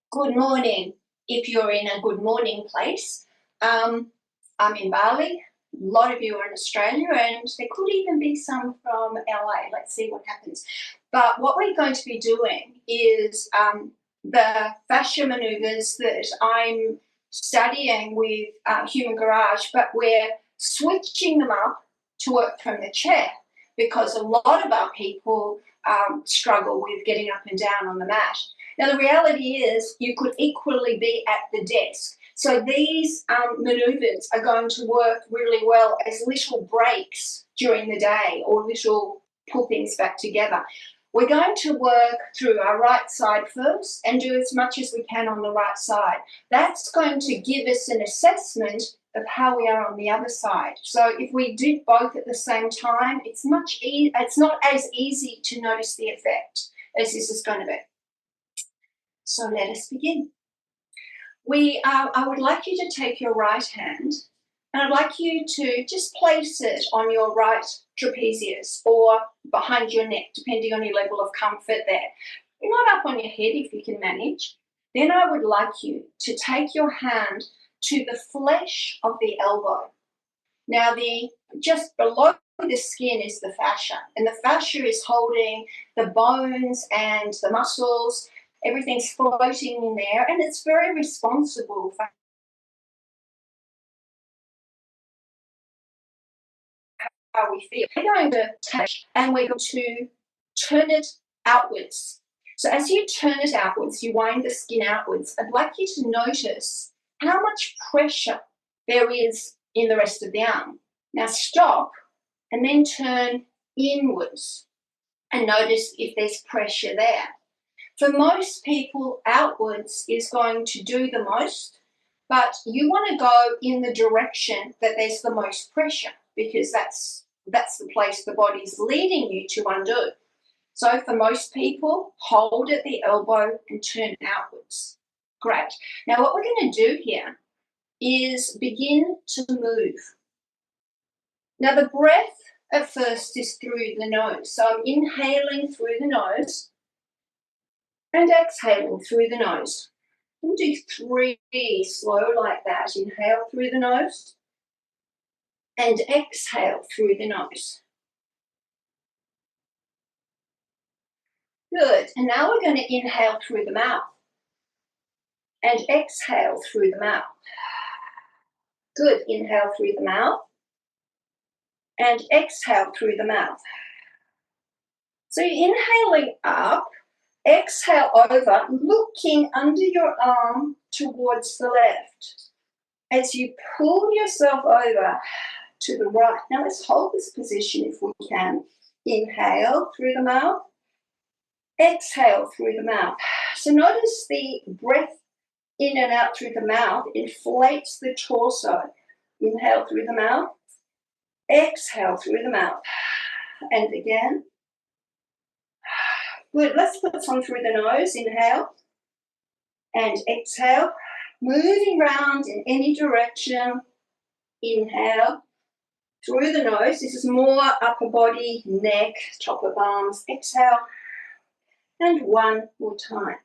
Good morning, if you're in a good morning place. I'm in Bali. A lot of you are in Australia, and there could even be some from LA. Let's see what happens. But what we're going to be doing is the fascia maneuvers that I'm studying with Human Garage, but we're switching them up to work from the chair because a lot of our people struggle with getting up and down on the mat. Now, the reality is you could equally be at the desk. So these maneuvers are going to work really well as little breaks during the day or little pull things back together. We're going to work through our right side first and do as much as we can on the right side. That's going to give us an assessment of how we are on the other side. So if we do both at the same time, it's not as easy to notice the effect as this is going to be. So let us begin. I would like you to take your right hand and I'd like you to just place it on your right trapezius or behind your neck, depending on your level of comfort there. Not up on your head if you can manage. Then I would like you to take your hand to the flesh of the elbow. Now, just below the skin is the fascia, and the fascia is holding the bones and the muscles. Everything's floating in there, and it's very responsible for how we feel. We're going to touch and we're going to turn it outwards. So as you turn it outwards, you wind the skin outwards. I'd like you to notice how much pressure there is in the rest of the arm. Now stop and then turn inwards and notice if there's pressure there. For most people, outwards is going to do the most, but you want to go in the direction that there's the most pressure because that's the place the body's leading you to undo. So for most people, hold at the elbow and turn outwards. Great. Now what we're going to do here is begin to move. Now the breath at first is through the nose. So I'm inhaling through the nose and exhaling through the nose. And do 3 slow like that. Inhale through the nose and exhale through the nose. Good. And now we're going to inhale through the mouth and exhale through the mouth. Good. Inhale through the mouth and exhale through the mouth. So you're inhaling up, exhale over, looking under your arm towards the left. As you pull yourself over to the right. Now let's hold this position if we can. Inhale through the mouth, exhale through the mouth. So notice the breath in and out through the mouth inflates the torso. Inhale through the mouth, exhale through the mouth. And again. Good, let's put some through the nose. Inhale and exhale. Moving around in any direction. Inhale through the nose. This is more upper body, neck, top of arms. Exhale. And one more time.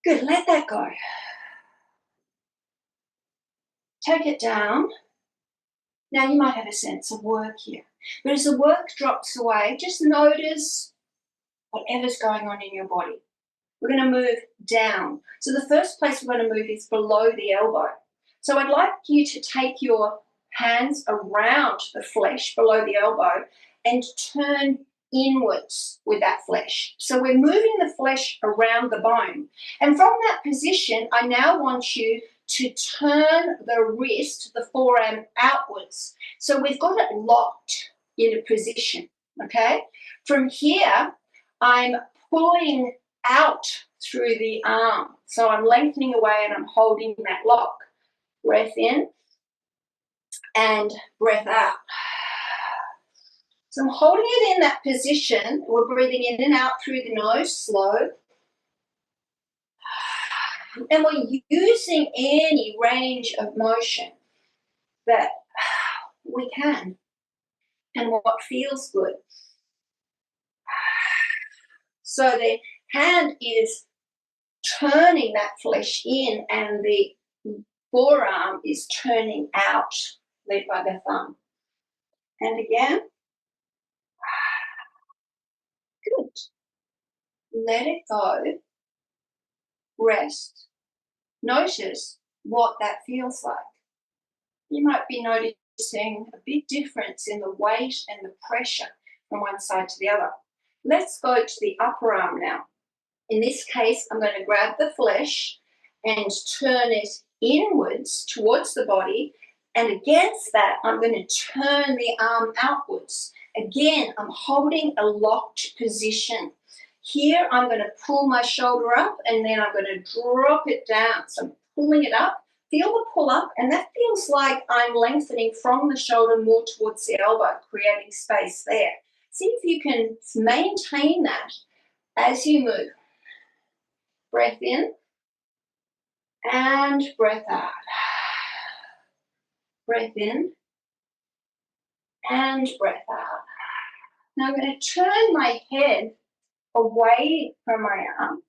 Good, let that go. Take it down. Now you might have a sense of work here. But as the work drops away, just notice whatever's going on in your body. We're going to move down. So the first place we're going to move is below the elbow. So I'd like you to take your hands around the flesh below the elbow and turn inwards with that flesh. So we're moving the flesh around the bone. And from that position, I now want you to turn the wrist, the forearm outwards. So we've got it locked in a position, okay? From here, I'm pulling out through the arm. So I'm lengthening away and I'm holding that lock. Breath in and breath out. So I'm holding it in that position. We're breathing in and out through the nose, slow. And we're using any range of motion that we can and what feels good. So the hand is turning that flesh in, and the forearm is turning out, led by the thumb. And again, good. Let it go. Rest. Notice what that feels like. You might be noticing a big difference in the weight and the pressure from one side to the other. Let's go to the upper arm now. In this case, I'm going to grab the flesh and turn it inwards towards the body, and against that, I'm going to turn the arm outwards. Again, I'm holding a locked position. Here, I'm going to pull my shoulder up, and then I'm going to drop it down. So I'm pulling it up. Feel the pull up, and that feels like I'm lengthening from the shoulder more towards the elbow, creating space there. See if you can maintain that as you move. Breath in and breath out. Breath in and breath out. Now I'm going to turn my head away from my arm.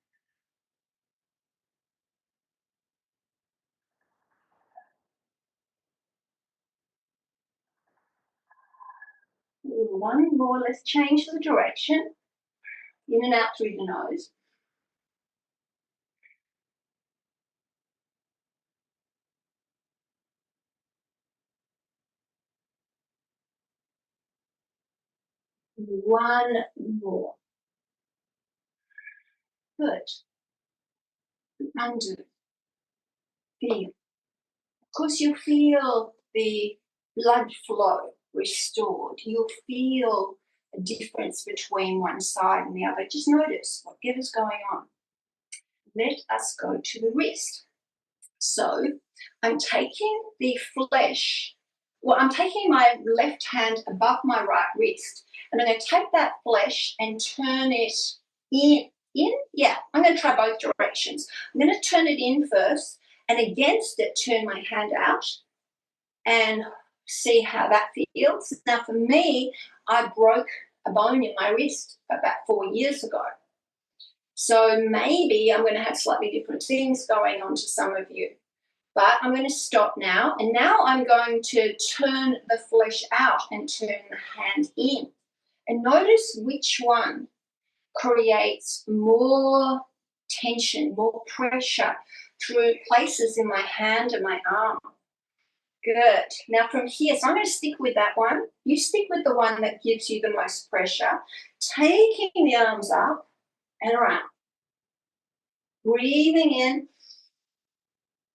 One more. Let's change the direction. In and out through the nose. One more. Good. Undo. Feel. Of course, you feel the blood flow restored. You'll feel a difference between one side and the other. Just notice whatever's going on. Let us go to the wrist. So I'm taking the flesh, I'm taking my left hand above my right wrist, and I'm going to take that flesh and turn it in. Yeah, I'm going to try both directions. I'm going to turn it in first, and against it, turn my hand out and see how that feels. Now, for me, I broke a bone in my wrist about 4 years ago. So maybe I'm going to have slightly different things going on to some of you. But I'm going to stop now, and now I'm going to turn the flesh out and turn the hand in. And notice which one creates more tension, more pressure through places in my hand and my arm. Good. Now from here, so I'm going to stick with that one. You stick with the one that gives you the most pressure. Taking the arms up and around. Breathing in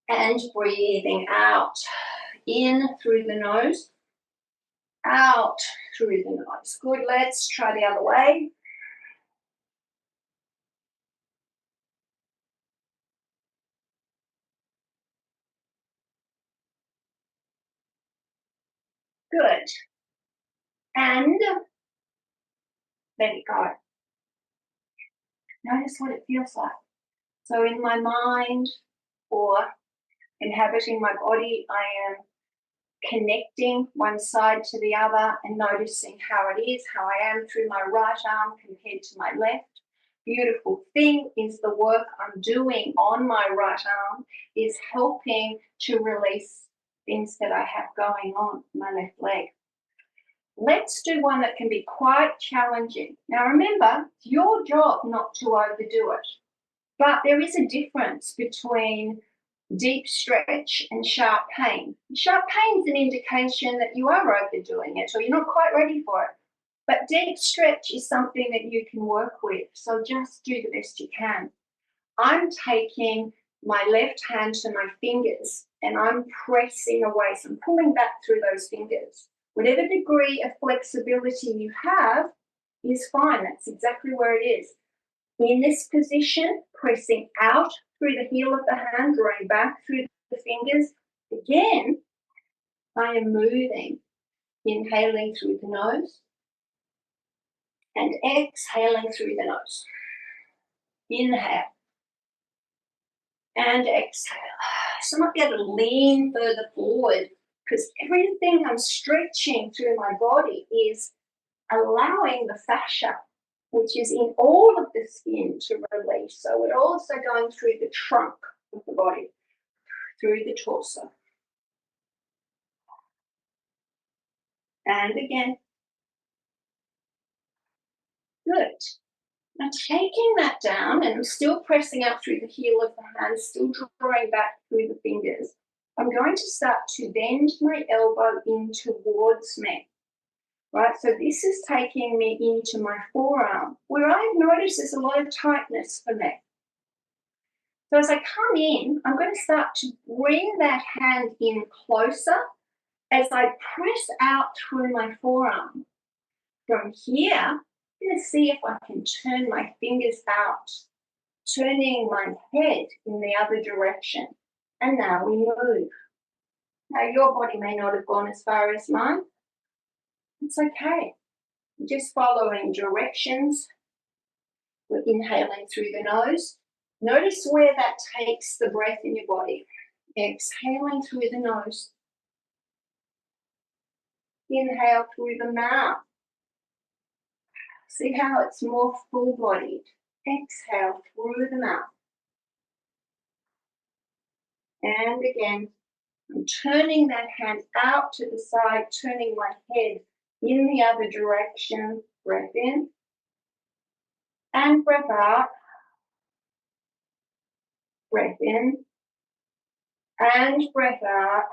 and breathing out. In through the nose, out through the nose. Good, let's try the other way. Good. And let it go. Notice what it feels like. So in my mind or inhabiting my body, I am connecting one side to the other and noticing how it is, how I am through my right arm compared to my left. Beautiful thing is the work I'm doing on my right arm is helping to release things that I have going on in my left leg. Let's do one that can be quite challenging. Now remember, it's your job not to overdo it, but there is a difference between deep stretch and sharp pain. Sharp pain is an indication that you are overdoing it or you're not quite ready for it. But deep stretch is something that you can work with. So just do the best you can. I'm taking my left hand to my fingers and I'm pressing away. So I'm pulling back through those fingers. Whatever degree of flexibility you have is fine. That's exactly where it is. In this position, pressing out through the heel of the hand, drawing back through the fingers. Again, I am moving, inhaling through the nose and exhaling through the nose. Inhale and exhale. So I might be able to lean further forward because everything I'm stretching through my body is allowing the fascia which is in all of the skin to release. So we're also going through the trunk of the body, through the torso. And again. Good. Now taking that down, and I'm still pressing out through the heel of the hand, still drawing back through the fingers. I'm going to start to bend my elbow in towards me. Right, so this is taking me into my forearm, where I notice there's a lot of tightness for me. So as I come in, I'm going to start to bring that hand in closer as I press out through my forearm. From here, I'm going to see if I can turn my fingers out, turning my head in the other direction. And now we move. Now your body may not have gone as far as mine. It's okay. Just following directions. We're inhaling through the nose. Notice where that takes the breath in your body. Exhaling through the nose. Inhale through the mouth. See how it's more full-bodied. Exhale through the mouth. And again, I'm turning that hand out to the side, turning my head in the other direction. Breath in. And breath out. Breath in. And breath out.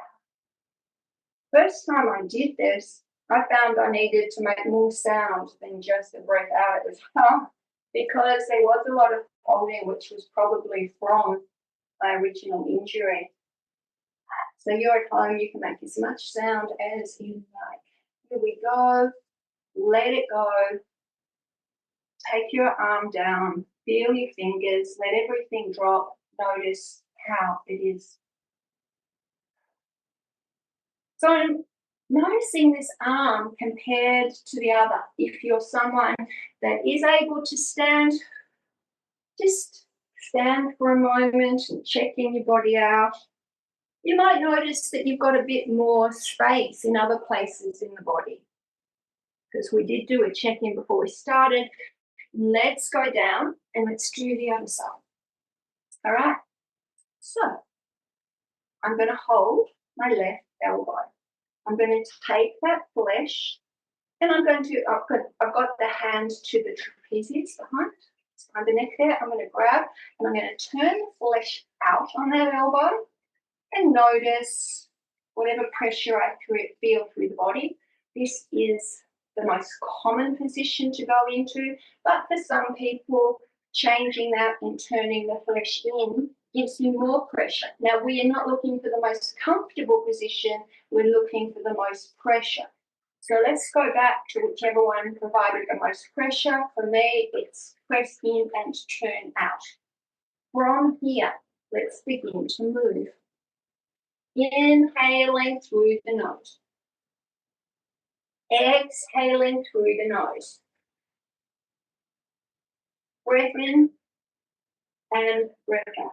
First time I did this, I found I needed to make more sound than just a breath out as well, because there was a lot of holding, which was probably from my original injury. So you're at home, you can make as much sound as you like. Here we go. Let it go. Take your arm down. Feel your fingers. Let everything drop. Notice how it is. So I'm noticing this arm compared to the other. If you're someone that is able to stand, just stand for a moment and checking your body out. You might notice that you've got a bit more space in other places in the body, because we did do a check-in before we started. Let's go down and let's do the other side. All right. So I'm going to hold my left elbow. I'm going to take that flesh, and I'm going to, I've got the hand to the trapezius behind, it's underneath there. I'm going to grab, and I'm going to turn the flesh out on that elbow and notice whatever pressure I feel through the body. This is the most common position to go into, but for some people, changing that and turning the flesh in gives you more pressure. Now, we are not looking for the most comfortable position, we're looking for the most pressure. So let's go back to whichever one provided the most pressure. For me, it's press in and turn out. From here, let's begin to move. Inhaling through the nose. Exhaling through the nose. Breath in and breath out.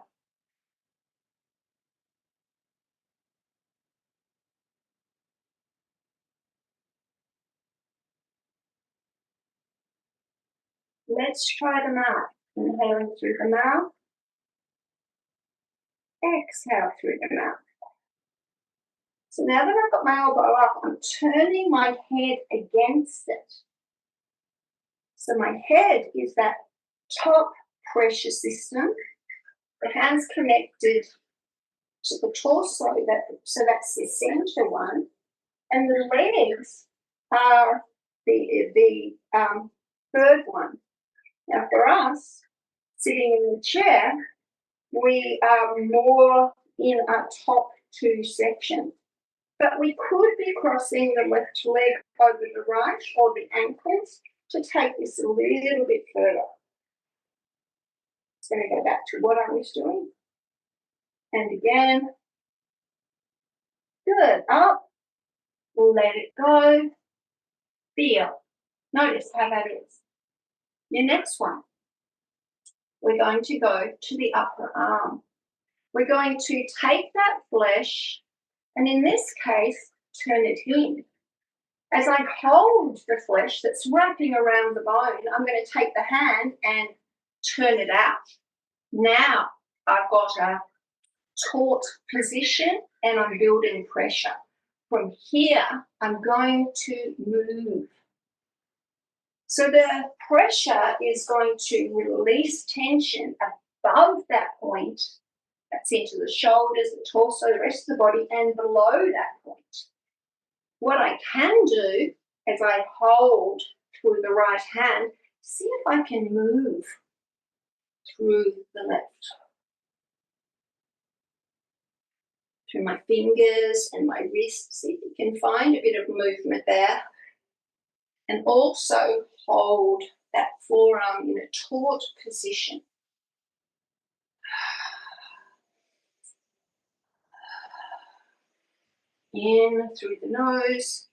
Let's try them out. Inhaling through the mouth. Exhale through the mouth. So now that I've got my elbow up, I'm turning my head against it. So my head is that top pressure system. The hands connected to the torso, so that's the center one. And the legs are the third one. Now for us, sitting in the chair, we are more in our top two sections. But we could be crossing the left leg over the right, or the ankles, to take this a little bit further. It's going to go back to what I was doing. And again. Good. Up. Let it go. Feel. Notice how that is. Your next one. We're going to go to the upper arm. We're going to take that flesh, and in this case, turn it in. As I hold the flesh that's wrapping around the bone, I'm going to take the hand and turn it out. Now I've got a taut position and I'm building pressure. From here, I'm going to move. So the pressure is going to release tension above that point. That's into the shoulders, the torso, the rest of the body, and below that point. What I can do as I hold through the right hand, see if I can move through the left. Through my fingers and my wrists, see if you can find a bit of movement there. And also hold that forearm in a taut position. In through the nose,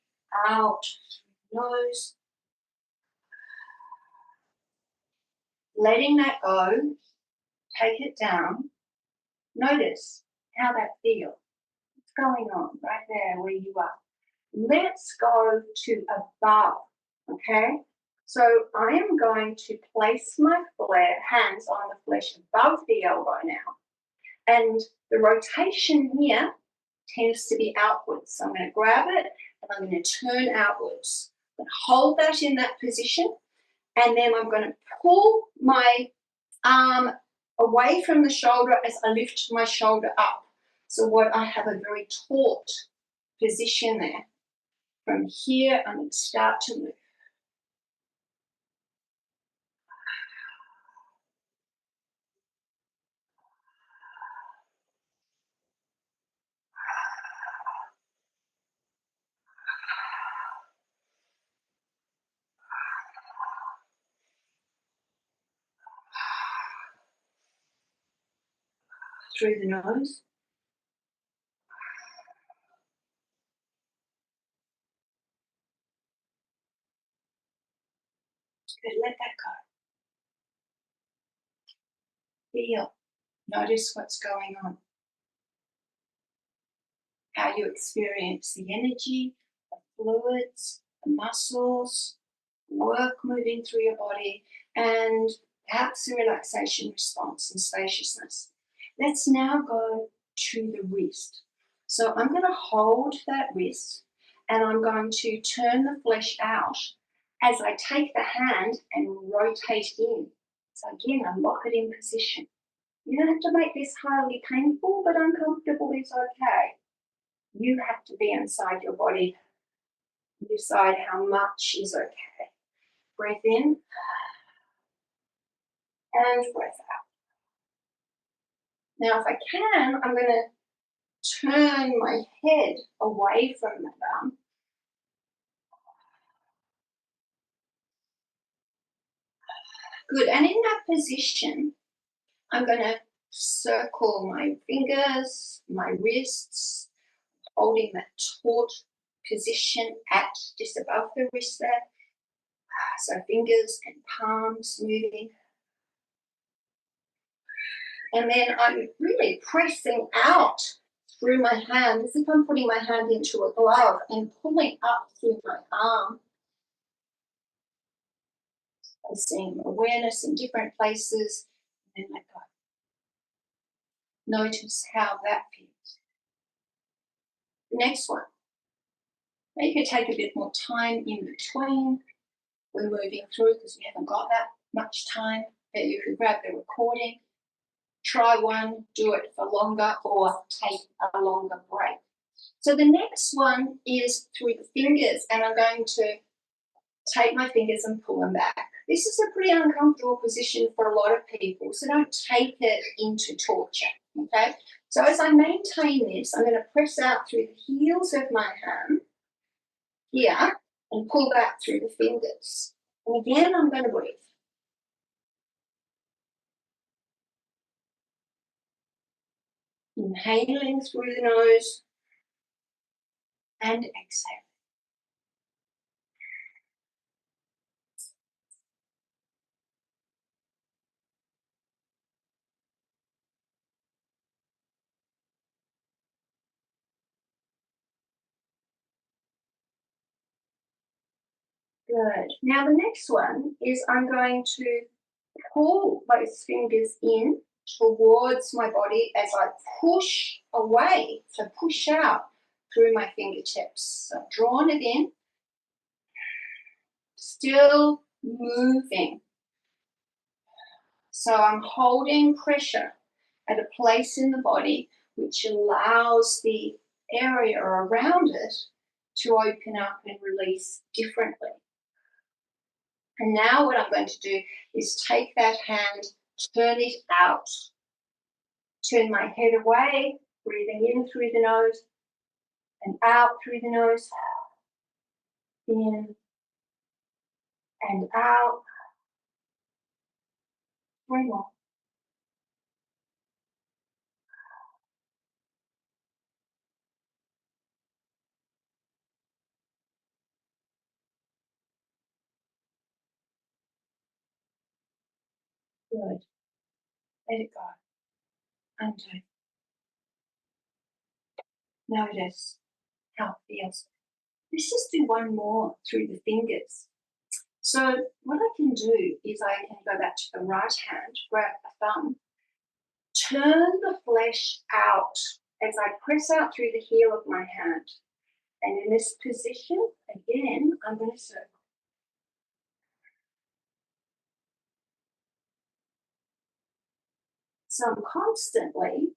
out through the nose. Letting that go, take it down. Notice how that feels. What's going on right there where you are? Let's go to above, okay? So I am going to place my hands on the flesh above the elbow now. And the rotation here tends to be outwards. So I'm going to grab it and I'm going to turn outwards. I'm going to hold that in that position. And then I'm going to pull my arm away from the shoulder as I lift my shoulder up. So what I have a very taut position there. From here, I'm going to start to move. Through the nose. Good, let that go. Feel. Notice what's going on. How you experience the energy, the fluids, the muscles, work moving through your body, and perhaps a relaxation response and spaciousness. Let's now go to the wrist. So I'm going to hold that wrist and I'm going to turn the flesh out as I take the hand and rotate in. So again, I lock it in position. You don't have to make this highly painful, but uncomfortable is okay. You have to be inside your body. Decide how much is okay. Breath in and breath out. Now, if I can, I'm going to turn my head away from the bum. Good. And in that position, I'm going to circle my fingers, my wrists, holding that taut position at just above the wrist there. So fingers and palms moving. And then I'm really pressing out through my hand as if I'm putting my hand into a glove and pulling up through my arm. I'm seeing awareness in different places and then let go. Notice how that feels. The next one. Now you can take a bit more time in between. We're moving through because we haven't got that much time. But you can grab the recording, try one, do it for longer, or take a longer break. So the next one is through the fingers, and I'm going to take my fingers and pull them back. This is a pretty uncomfortable position for a lot of people, so don't take it into torture, okay? So as I maintain this, I'm going to press out through the heels of my hand here and pull back through the fingers. And again, I'm going to breathe. Inhaling through the nose and exhale. Good. Now the next one is I'm going to pull those fingers in towards my body as I push away, so push out through my fingertips. So I've drawn it in, still moving. So I'm holding pressure at a place in the body which allows the area around it to open up and release differently. And now what I'm going to do is take that hand, turn it out, turn my head away, breathing in through the nose and out through the nose, in and out. 3 more. Good. Let it go. Undo. Notice how it feels. Let's just do one more through the fingers. So what I can do is I can go back to the right hand, grab the thumb, turn the flesh out as I press out through the heel of my hand. And in this position, again, I'm going to circle. So I'm constantly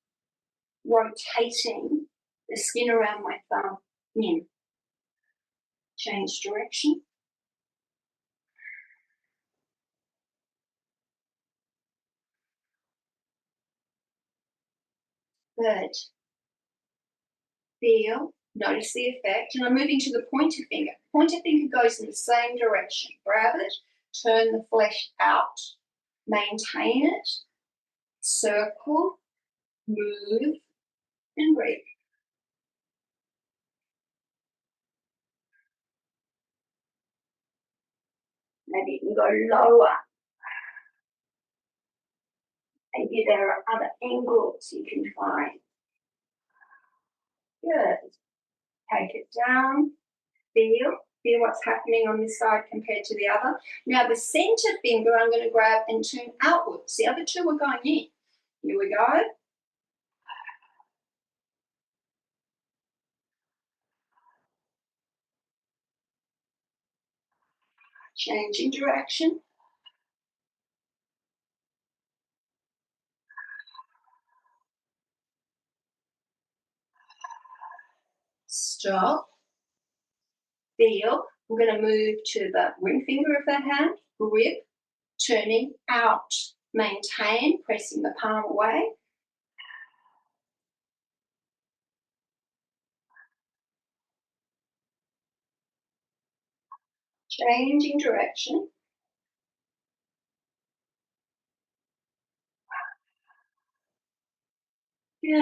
rotating the skin around my thumb in. Change direction. Good. Feel, notice the effect. And I'm moving to the pointer finger. Pointer finger goes in the same direction. Grab it, turn the flesh out. Maintain it, circle, move, and breathe. Maybe you can go lower. Maybe there are other angles you can find. Good. Take it down. Feel what's happening on this side compared to the other. Now the center finger I'm going to grab and turn outwards. The other two are going in. Here we go. Changing direction. Stop. Feel. We're going to move to the ring finger of that hand. Grip. Turning out. Maintain. Pressing the palm away. Changing direction. Good.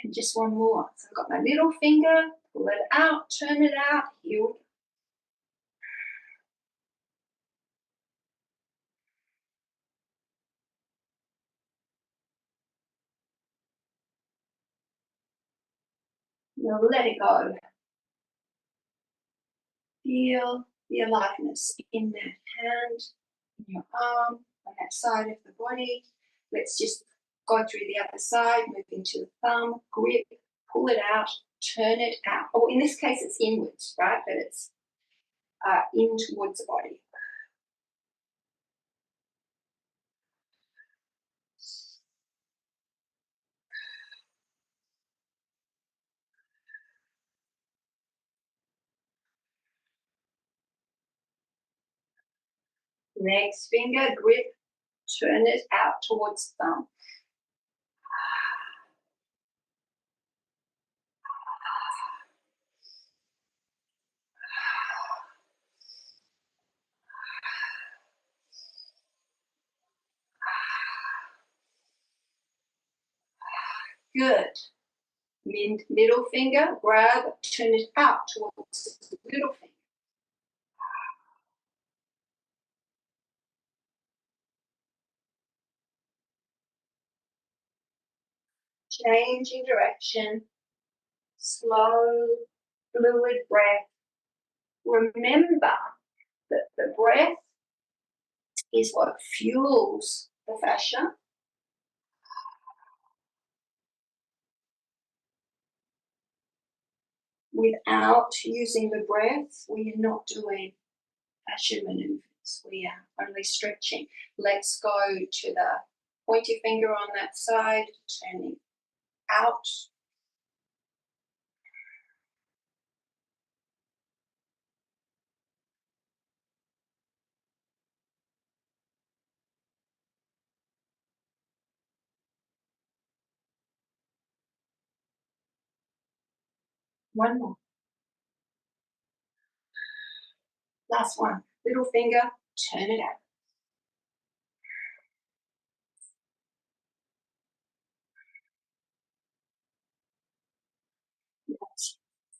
And just one more. So I've got my little finger, pull it out, turn it out, here we go. Now let it go. Feel the aliveness in that hand, in your arm, on that side of the body. Let's just go through the other side, moving to the thumb, grip, pull it out, turn it out. Oh, in this case, it's inwards, right? But it's in towards the body. Next finger, grip, turn it out towards the thumb. Good. Middle finger, grab, turn it out towards the middle finger. Changing direction, slow, fluid breath. remember that the breath is what fuels the fascia. Without using the breath, we are not doing fascia maneuvers. We are only stretching. Let's go to the pointy finger on that side, turning out. One more. Last one. Little finger, turn it out.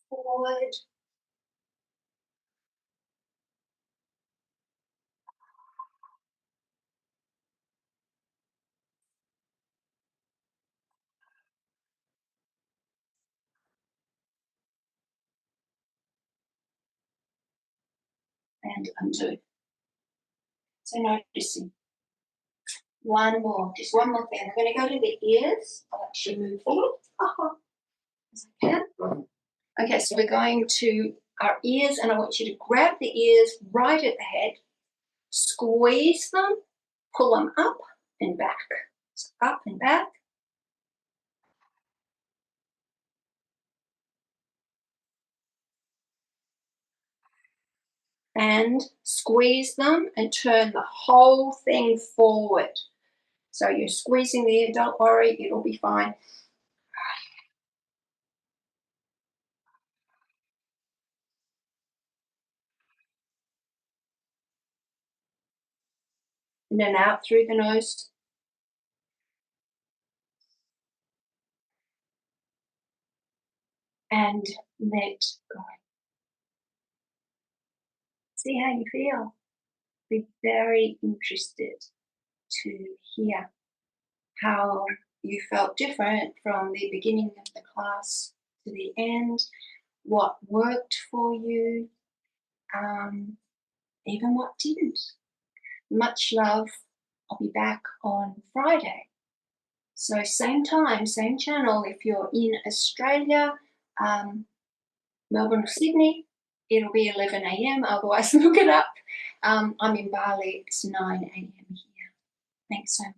Forward. And undo. So noticing. One more, just one more thing. We're going to go to the ears. I'll actually move forward. As I can. Okay, so we're going to our ears, and I want you to grab the ears right at the head, squeeze them, pull them up and back. So up and back. And squeeze them and turn the whole thing forward. So you're squeezing the ear, don't worry, it'll be fine. In and out through the nose. And let go. See how you feel. Be very interested to hear how you felt different from the beginning of the class to the end, what worked for you, even what didn't. Much love. I'll be back on Friday. So same time, same channel. If you're in Australia, Melbourne or Sydney, it'll be 11 a.m. Otherwise, look it up. I'm in Bali. It's 9 a.m. here. Thanks so much.